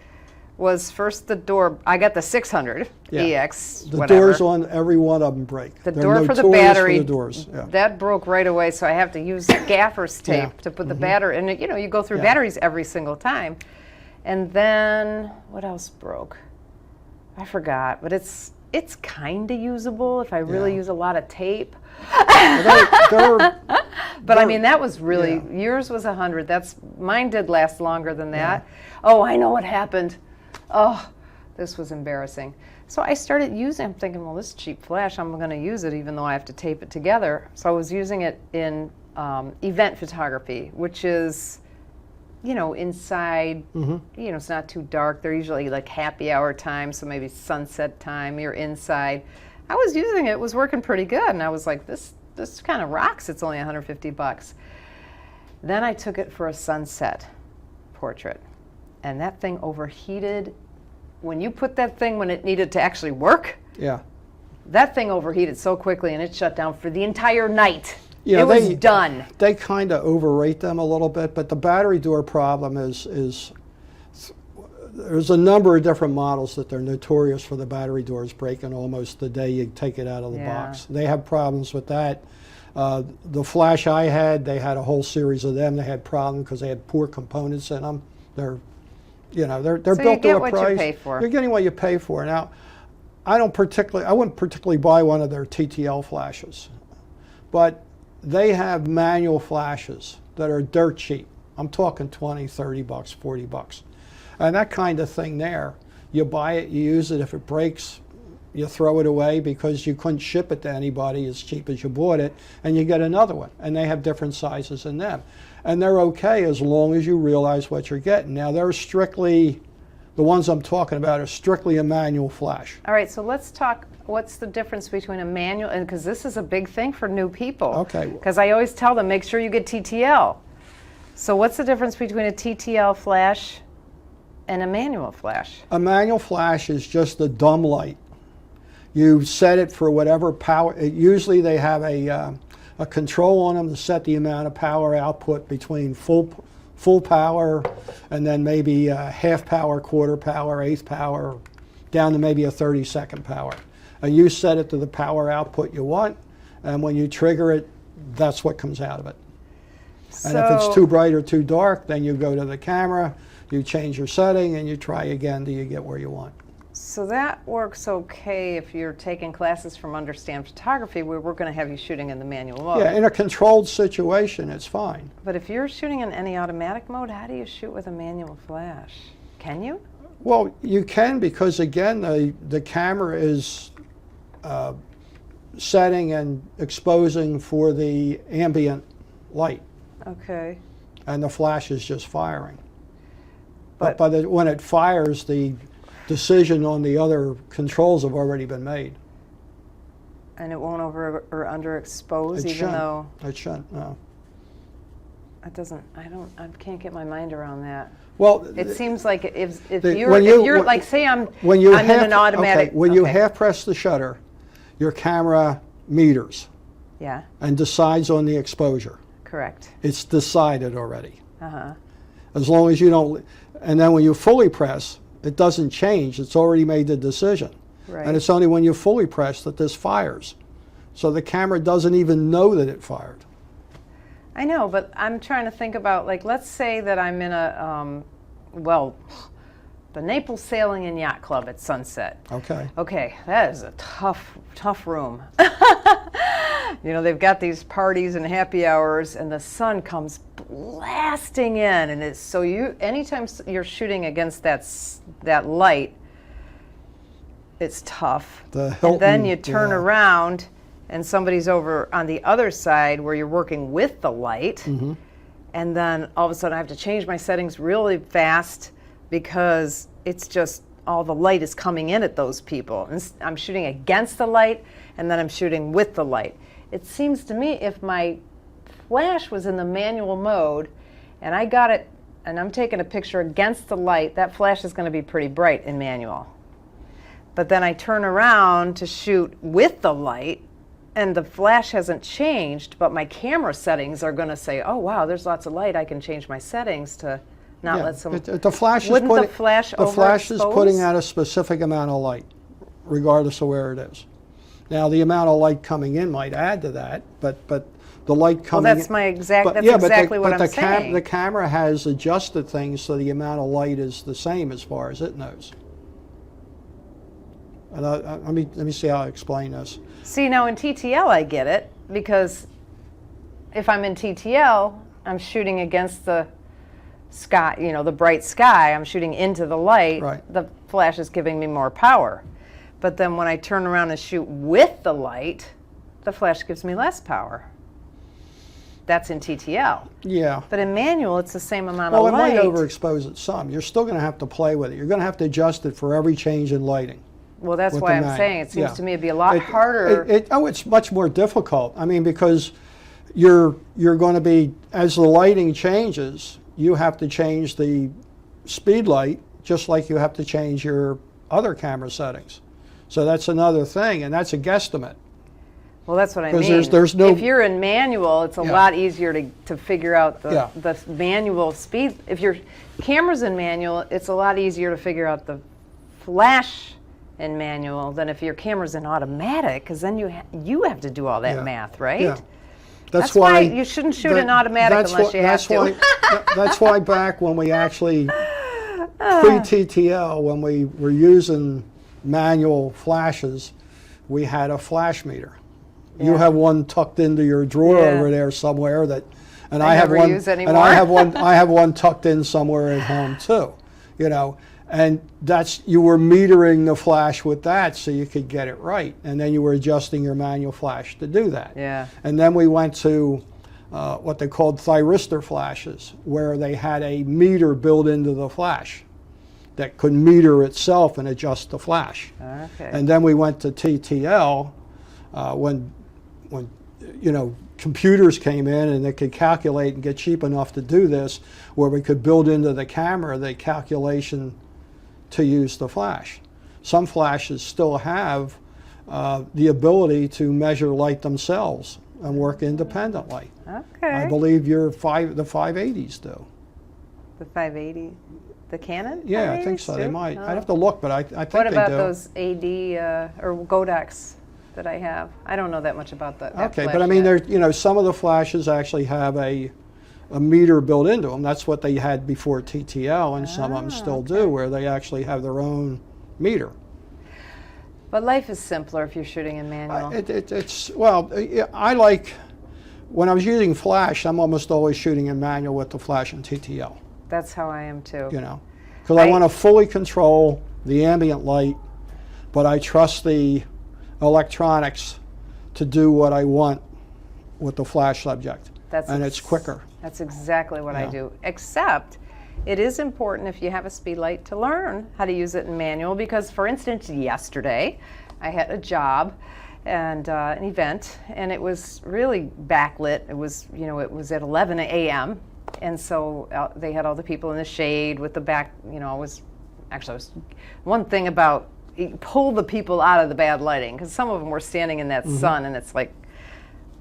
was first the door. I got the 600 EX. The whatever. doors on every one of them break. The They're door for the notorious battery. For the doors. Yeah. That broke right away, so I have to use gaffer's tape to put the battery. And you know, you go through batteries every single time. And then what else broke? I forgot, but it's kind of usable if I really use a lot of tape. But I mean, that was really, yours was 100. Mine did last longer than that. Oh, I know what happened. Oh, this was embarrassing. So I started using, I'm thinking, well, this is cheap flash, I'm going to use it even though I have to tape it together. So I was using it in event photography, which is, you know, inside, you know, it's not too dark. They're usually like happy hour time, so maybe sunset time, you're inside. I was using it, was working pretty good, and I was like, this kind of rocks. It's only $150. Then I took it for a sunset portrait, and that thing overheated. When you put that thing when it needed to actually work, that thing overheated so quickly, and it shut down for the entire night. Yeah, it was done. They kind of overrate them a little bit, but the battery door problem is there's a number of different models that they're notorious for the battery doors breaking almost the day you take it out of the box. They have problems with that. The flash I had, they had a whole series of them. They had problems because they had poor components in them. They're built to a price. So you get what you pay for. You're getting what you pay for. Now, I wouldn't particularly buy one of their TTL flashes, but they have manual flashes that are dirt cheap. I'm talking 20, 30 bucks, 40 bucks. And that kind of thing there, you buy it, you use it. If it breaks, you throw it away because you couldn't ship it to anybody as cheap as you bought it, and you get another one. And they have different sizes in them. And they're okay as long as you realize what you're getting. Now, they're strictly, the ones I'm talking about are strictly a manual flash. All right, so let's talk, what's the difference between a manual, and because this is a big thing for new people. Okay. Because I always tell them, make sure you get TTL. So what's the difference between a TTL flash and a manual flash? A manual flash is just a dumb light. You set it for whatever power. Usually they have a control on them to set the amount of power output between full power and then maybe half power, quarter power, eighth power, down to maybe a 30-second power. And you set it to the power output you want, and when you trigger it, that's what comes out of it. And if it's too bright or too dark, then you go to the camera, you change your setting, and you try again till you get where you want. So that works okay if you're taking classes from Understand Photography, where we're going to have you shooting in the manual mode. Yeah, in a controlled situation, it's fine. But if you're shooting in any automatic mode, how do you shoot with a manual flash? Can you? Well, you can, because again, the camera is setting and exposing for the ambient light. Okay. And the flash is just firing. But when it fires, the decision on the other controls have already been made. And it won't over or underexpose, even though it shouldn't. No. it doesn't. I can't get my mind around that. Well, It seems like if the- you're, when if you- you're like, say I'm when you in an automatic. okay, when you okay. half press the shutter, your camera meters Yeah, and decides on the exposure. correct. It's decided already. Uh-huh. As long as you don't, and then when you fully press, it doesn't change. It's already made the decision. Right. And it's only when you fully press that this fires. So the camera doesn't even know that it fired. I know, but I'm trying to think about, like, let's say that I'm in a, the Naples Sailing and Yacht Club at sunset. Okay. Okay, that is a tough room. You know, they've got these parties and happy hours, and the sun comes blasting in, and it's so anytime you're shooting against that light, it's tough. The Hilton, and then you turn yeah. around, and somebody's over on the other side where you're working with the light, Mm-hmm. and then all of a sudden I have to change my settings really fast because it's just all the light is coming in at those people. And I'm shooting against the light, and then I'm shooting with the light. It seems to me if my flash was in the manual mode and I got it and I'm taking a picture against the light, that flash is going to be pretty bright in manual. But then I turn around to shoot with the light and the flash hasn't changed, but my camera settings are going to say, oh wow, there's lots of light, I can change my settings to not Yeah. let some... The flash is Wouldn't putting, the flash the flash is overexpose? putting out a specific amount of light, regardless of where it is. Now, the amount of light coming in might add to that, but the light coming Well, that's in, my exact. but- That's yeah, but exactly the, what but I'm the saying. the camera has adjusted things so the amount of light is the same as far as it knows. And let me see how I explain this. See, now in TTL I get it, because if I'm in TTL, I'm shooting against the sky, you know, the bright sky. I'm shooting into the light. Right. The flash is giving me more power. But then when I turn around and shoot with the light, the flash gives me less power. That's in TTL. Yeah. But in manual, it's the same amount Well, of it light. might overexpose it some. You're still going to have to play with it. You're going to have to adjust it for every change in lighting. Well, that's with why the I'm manual. saying it seems Yeah. to me it'd be a lot harder. It's much more difficult. I mean, because you're going to be, as the lighting changes, you have to change the speed light just like you have to change your other camera settings. So that's another thing, and that's a guesstimate. Well, that's what I 'Cause mean. there's no- if you're in manual, it's a Yeah. lot easier to figure out Yeah. the manual speed. If your camera's in manual, it's a lot easier to figure out the flash in manual than if your camera's in automatic, because then you have to do all that Yeah. math, right? Yeah. That's why you shouldn't shoot in automatic unless you have to. That's why back when we actually, pre-TTL, when we were using manual flashes, we had a flash meter. You Yeah. have one tucked into your drawer Yeah. over there somewhere and I I have never one, use and anymore. I have one tucked in somewhere at home too, you know. And you were metering the flash with that so you could get it right. And then you were adjusting your manual flash to do that. Yeah. And then we went to what they called Thyristor Flashes, where they had a meter built into the flash that could meter itself and adjust the flash. Okay. And then we went to TTL when you know, computers came in and they could calculate and get cheap enough to do this, where we could build into the camera the calculation to use the flash. Some flashes still have the ability to measure light themselves and work independently. Okay. I believe the 580s do. The 580, the Canon? Yeah, I think 580s so. They too? might. Oh. I'd have to look, but I think What they about do. those AD or Godox that I have? I don't know that much about that. Okay, flash but I mean, yet. you know, some of the flashes actually have a meter built into them. That's what they had before TTL, and some of them still do, where they actually have their own meter. But life is simpler if you're shooting in manual. I like, when I was using flash, I'm almost always shooting in manual with the flash and TTL, That's how I am too. you know, because I want to fully control the ambient light, but I trust the electronics to do what I want with the flash subject, and it's quicker. That's exactly what I Yeah. do, except it is important if you have a Speedlite to learn how to use it in manual, because for instance, yesterday I had a job and an event, and it was really backlit. It was, you know, it was at 11 a.m. And so they had all the people in the shade with the back, one thing about, pull the people out of the bad lighting, because some of them were standing in that sun, and it's like,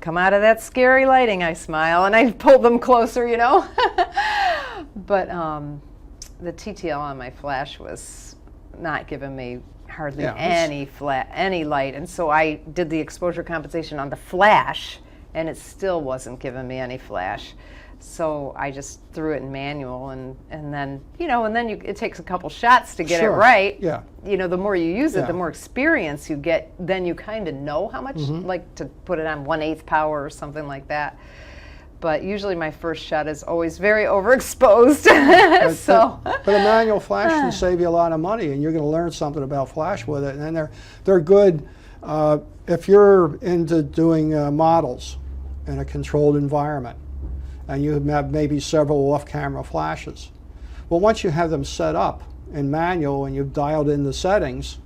come out of that scary lighting, I smile, and I pulled them closer, But the TTL on my flash was not giving me hardly any light, and so I did the exposure compensation on the flash, and it still wasn't giving me any flash. So I just threw it in manual, and then it takes a couple shots to get it right. Yeah. The more you use it, the more experience you get. Then you kind of know how much, like to put it on 1/8 power or something like that. But usually my first shot is always very overexposed. But a manual flash can save you a lot of money, and you're going to learn something about flash with it. And they're good if you're into doing models in a controlled environment, and you have maybe several off-camera flashes. Well, once you have them set up in manual and you've dialed in the settings,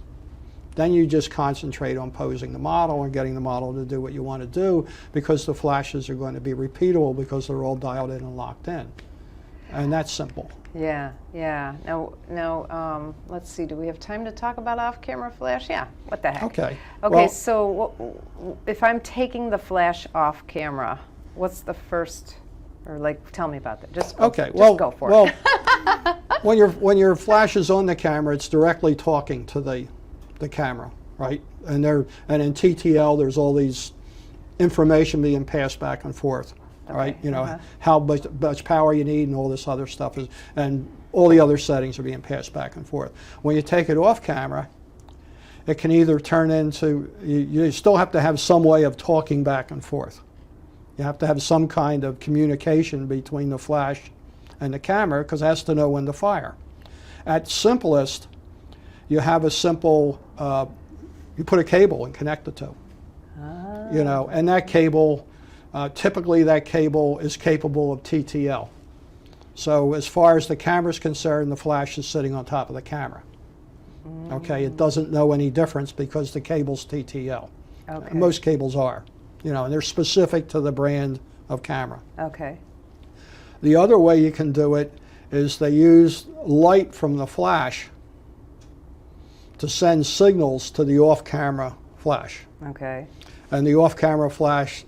then you just concentrate on posing the model and getting the model to do what you want to do, because the flashes are going to be repeatable because they're all dialed in and locked in. And that's simple. Yeah. Now, let's see, do we have time to talk about off-camera flash? Yeah, what the heck. Okay. Okay, so if I'm taking the flash off camera, what's the first, or tell me about that. Just go for it. when your flash is on the camera, it's directly talking to the camera, right? And in TTL, there's all these information being passed back and forth, right? How much power you need and all this other stuff and all the other settings are being passed back and forth. When you take it off camera, it can either turn into, you still have to have some way of talking back and forth. You have to have some kind of communication between the flash and the camera, because it has to know when to fire. At simplest, you have a simple, you put a cable and connect the two. And that cable, typically that cable is capable of TTL. So as far as the camera is concerned, the flash is sitting on top of the camera. Okay, it doesn't know any difference because the cable's TTL. Okay. Most cables are, and they're specific to the brand of camera. Okay. The other way you can do it is they use light from the flash to send signals to the off-camera flash. Okay. And the off-camera flash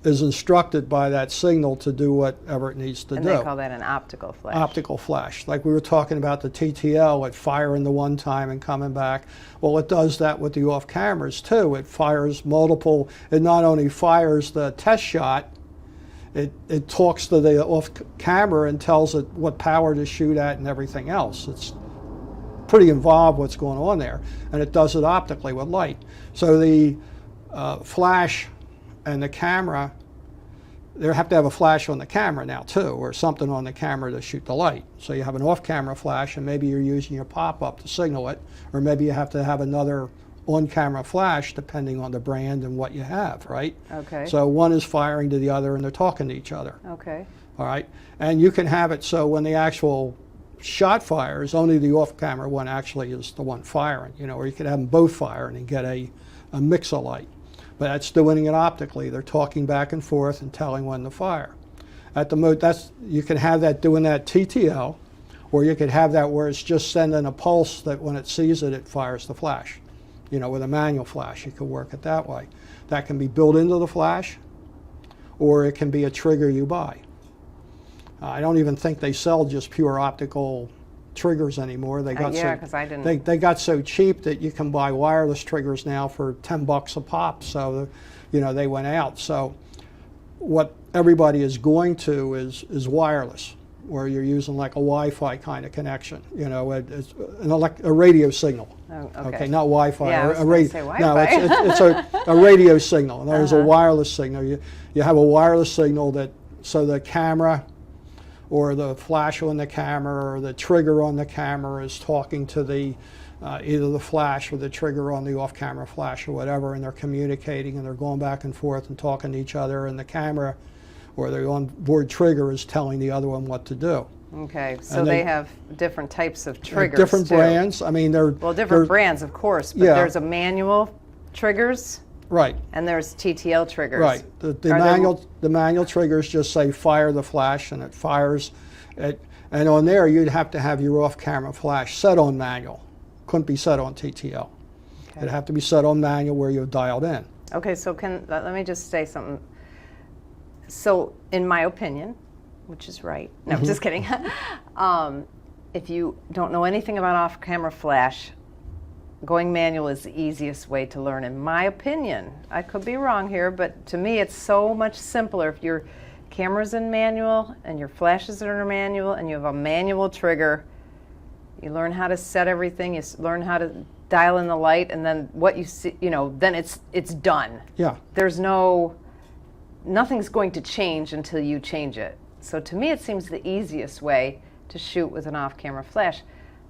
is instructed by that signal to do whatever it needs to do. And they call that an optical flash. Optical flash. Like we were talking about the TTL, it firing the one time and coming back. Well, it does that with the off-cameras too. It fires multiple, it not only fires the test shot, it talks to the off-camera and tells it what power to shoot at and everything else. It's pretty involved what's going on there. And it does it optically with light. So the flash and the camera, they have to have a flash on the camera now too, or something on the camera to shoot the light. So you have an off-camera flash, and maybe you're using your pop-up to signal it, or maybe you have to have another on-camera flash depending on the brand and what you have, right? Okay. So one is firing to the other and they're talking to each other. Okay. All right. And you can have it so when the actual shot fires, only the off-camera one actually is the one firing, or you could have them both firing and get a mix of light. But that's doing it optically. They're talking back and forth and telling when to fire. At the you can have that doing that TTL, or you could have that where it's just sending a pulse that when it sees it, it fires the flash. With a manual flash, you could work it that way. That can be built into the flash, or it can be a trigger you buy. I don't even think they sell just pure optical triggers anymore. They got because I didn't. They got so cheap that you can buy wireless triggers now for $10 a pop. So, they went out. So, what everybody is going to is wireless, where you're using like a Wi-Fi kind of connection. It's a radio signal. Oh, okay. Not Wi-Fi. Yeah, I was say Wi-Fi. No, it's a radio signal. And there's a wireless signal. You have a wireless signal so the camera, or the flash on the camera, or the trigger on the camera is talking to either the flash or the trigger on the off-camera flash or whatever, and they're communicating and they're going back and forth and talking to each other, and the camera or the onboard trigger is telling the other one what to do. Okay, so they have different types of triggers. Different too. brands. I mean, different brands, of course, but there's a manual triggers. Right. And there's TTL triggers. Right. The manual triggers just say fire the flash, and it fires it. And on there, you'd have to have your off-camera flash set on manual. Couldn't be set on TTL. Okay. It'd have to be set on manual where you're dialed in. Okay, so let me just say something. So, in my opinion, which is right. No, I'm just kidding. If you don't know anything about off-camera flash, going manual is the easiest way to learn, in my opinion. I could be wrong here, but to me it's so much simpler. If your camera's in manual and your flashes are in manual and you have a manual trigger, you learn how to set everything, you learn how to dial in the light, and then what you see, then it's done. Yeah. There's nothing's going to change until you change it. So to me it seems the easiest way to shoot with an off-camera flash.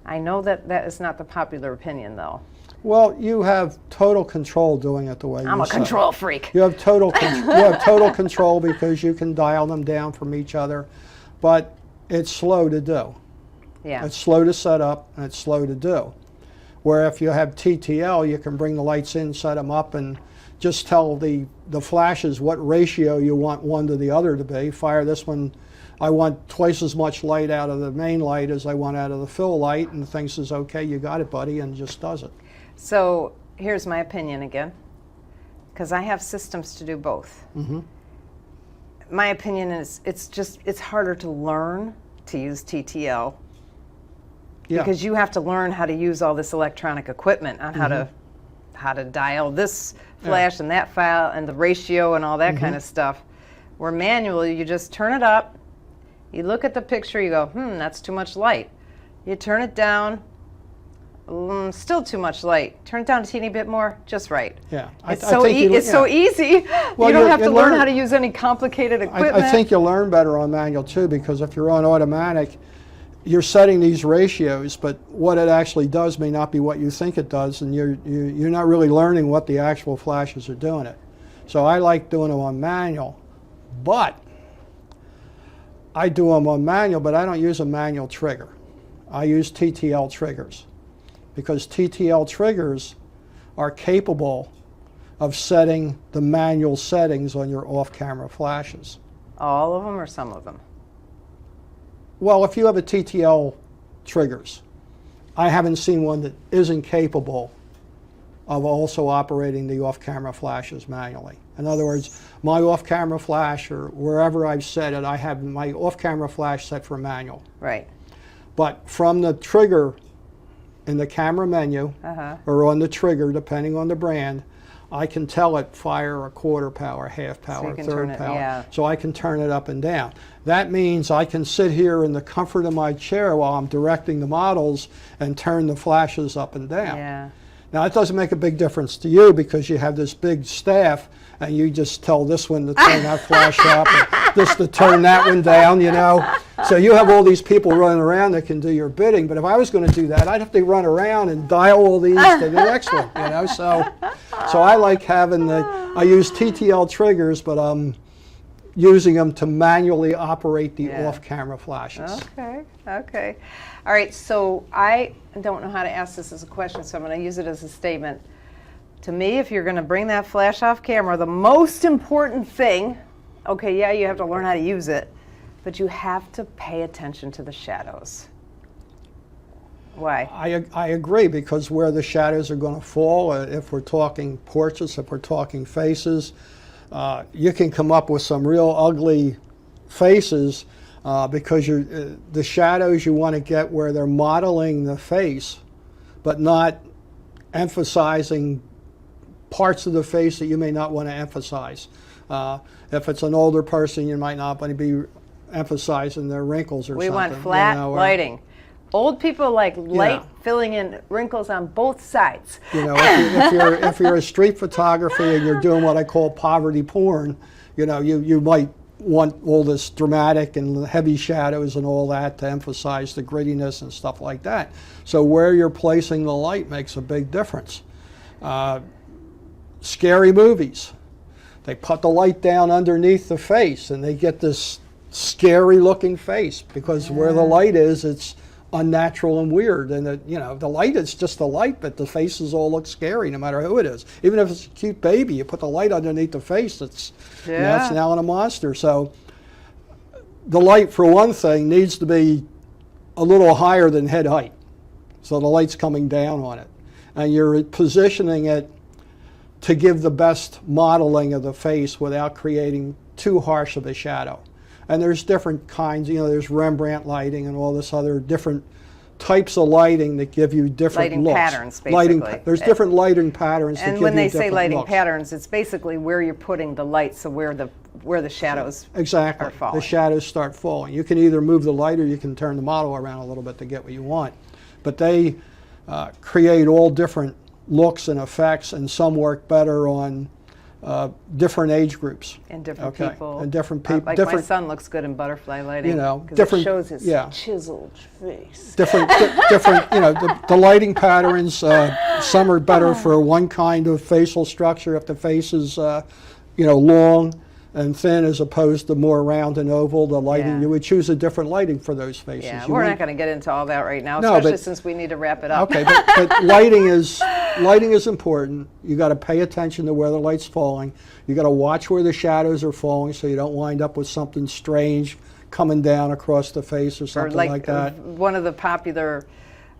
I know that is not the popular opinion, though. Well, you have total control doing it the way I'm a control freak. You have total control because you can dial them down from each other, but it's slow to do. Yeah. It's slow to set up and it's slow to do. Where if you have TTL, you can bring the lights in, set them up, and just tell the flashes what ratio you want one to the other to be. Fire this one. I want twice as much light out of the main light as I want out of the fill light, and the thing says, okay, you got it, buddy, and just does it. So here's my opinion again, because I have systems to do both. Mm-hmm. My opinion is it's harder to learn to use TTL because you have to learn how to use all this electronic equipment on how to dial this flash and that file and the ratio and all that kind of stuff. Where manual, you just turn it up. You look at the picture, you go, that's too much light. You turn it down, still too much light. Turn it down a teeny bit more, just right. Yeah. It's so easy. Well, you don't have to learn how to use any complicated equipment. I think you'll learn better on manual too, because if you're on automatic, you're setting these ratios, but what it actually does may not be what you think it does, and you're not really learning what the actual flashes are doing it. So I like doing them on manual, but I do them on manual, but I don't use a manual trigger. I use TTL triggers because TTL triggers are capable of setting the manual settings on your off-camera flashes. All of them or some of them? Well, if you have a TTL triggers, I haven't seen one that isn't capable of also operating the off-camera flashes manually. In other words, my off-camera flash, or wherever I've set it, I have my off-camera flash set for manual. Right. But from the trigger in the camera menu, or on the trigger, depending on the brand, I can tell it fire a quarter power, half power, third power. So I can turn it up and down. That means I can sit here in the comfort of my chair while I'm directing the models and turn the flashes up and down. Yeah. Now, it doesn't make a big difference to you because you have this big staff and you just tell this one to turn that flash up and this to turn that one down, So you have all these people running around that can do your bidding, but if I was going to do that, I'd have to run around and dial all these to the next one, So I like having I use TTL triggers, but I'm using them to manually operate the off-camera flashes. Okay. All right, so I don't know how to ask this as a question, so I'm going to use it as a statement. To me, if you're going to bring that flash off camera, the most important thing, you have to learn how to use it, but you have to pay attention to the shadows. Why? I agree, because where the shadows are going to fall, if we're talking portraits, if we're talking faces, you can come up with some real ugly faces because the shadows you want to get where they're modeling the face, but not emphasizing parts of the face that you may not want to emphasize. If it's an older person, you might not want to be emphasizing their wrinkles or something. We want flat lighting. Old people like light filling in wrinkles on both sides. If you're a street photography and you're doing what I call poverty porn, you might want all this dramatic and heavy shadows and all that to emphasize the grittiness and stuff like that. So where you're placing the light makes a big difference. Scary movies, they put the light down underneath the face and they get this scary looking face because where the light is, it's unnatural and weird. And the light is just the light, but the faces all look scary no matter who it is. Even if it's a cute baby, you put the light underneath the face, it's now in a monster. So the light, for one thing, needs to be a little higher than head height. So the light's coming down on it. And you're positioning it to give the best modeling of the face without creating too harsh of a shadow. And there's different kinds, there's Rembrandt lighting and all this other different types of lighting that give you different lighting looks. Patterns, basically. There's different lighting patterns that give you different looks. And when they say lighting patterns, it's basically where you're putting the light, so where the shadows are falling. The shadows start falling. You can either move the light or you can turn the model around a little bit to get what you want. But they create all different looks and effects, and some work better on different age groups. And different people. And different people. Like my son looks good in butterfly lighting. Different. It shows his chiseled face. Different, the lighting patterns, some are better for one kind of facial structure if the face is, long and thin as opposed to more round and oval. The lighting, you would choose a different lighting for those faces. Yeah, we're not going to get into all that right now, especially since we need to wrap it up. Okay, but lighting is important. You got to pay attention to where the light's falling. You got to watch where the shadows are falling so you don't wind up with something strange coming down across the face or something like that. One of the popular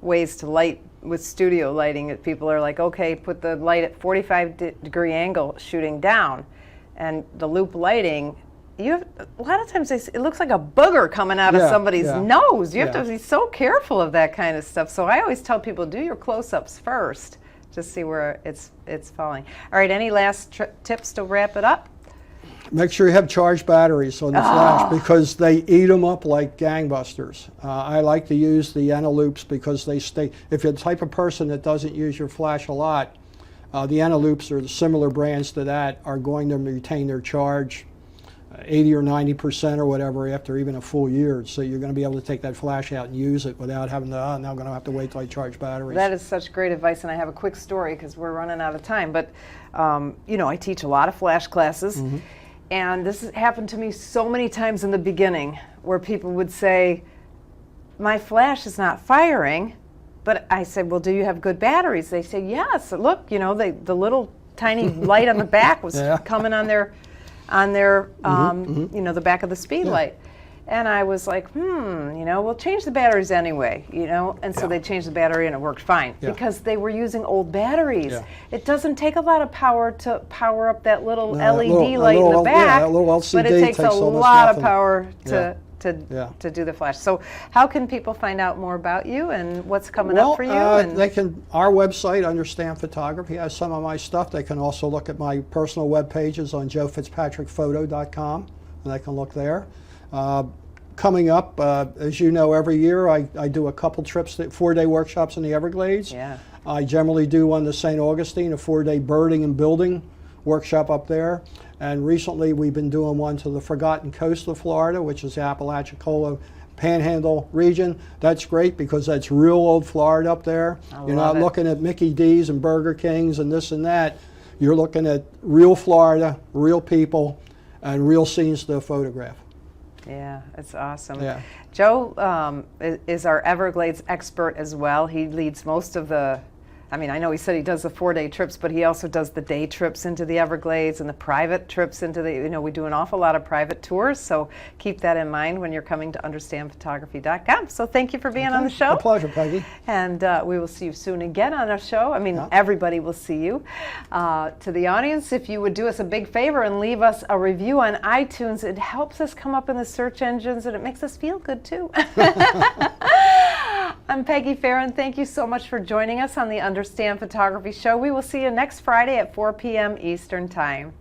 ways to light with studio lighting, people are like, okay, put the light at 45-degree angle shooting down. And the loop lighting, a lot of times it looks like a booger coming out of somebody's nose. You have to be so careful of that kind of stuff. So I always tell people, do your close-ups first to see where it's falling. All right, any last tips to wrap it up? Make sure you have charged batteries on the flash because they eat them up like gangbusters. I like to use the Eneloops because they stay. If you're the type of person that doesn't use your flash a lot, the Eneloops or the similar brands to that are going to retain their charge 80 or 90% or whatever after even a full year. So you're going to be able to take that flash out and use it without having to, now I'm going to have to wait till I charge batteries. That is such great advice, and I have a quick story because we're running out of time. But, I teach a lot of flash classes, and this has happened to me so many times in the beginning where people would say, my flash is not firing. But I said, well, do you have good batteries? They say, yes. Look, the little tiny light on the back was coming on their the back of the Speedlite. And I was like, we'll change the batteries anyway, And so they changed the battery and it worked fine because they were using old batteries. It doesn't take a lot of power to power up that little LED light in the back, that little LCD but it takes a lot of power to do the flash. So how can people find out more about you and what's coming up for you? They can, our website, Understand Photography, has some of my stuff. They can also look at my personal web pages on joefitzpatrickphoto.com, and they can look there. Coming up, as you know, every year I do a couple trips, 4-day workshops in the Everglades. I generally do one to St. Augustine, a 4-day birding and building workshop up there. And recently we've been doing one to the Forgotten Coast of Florida, which is the Apalachicola Panhandle region. That's great because that's real old Florida up there. You're not looking at Mickey D's and Burger Kings and this and that. You're looking at real Florida, real people, and real scenes to photograph. Yeah, it's awesome. Yeah. Joe is our Everglades expert as well. He leads most of the, I know he said he does the 4-day trips, but he also does the day trips into the Everglades and the private trips into the, we do an awful lot of private tours, so keep that in mind when you're coming to understandphotography.com. So thank you for being on the show. A pleasure, Peggy. And we will see you soon again on our show. Everybody will see you. To the audience, if you would do us a big favor and leave us a review on iTunes, it helps us come up in the search engines and it makes us feel good too. I'm Peggy Farron. Thank you so much for joining us on the Understand Photography Show. We will see you next Friday at 4 p.m. Eastern Time.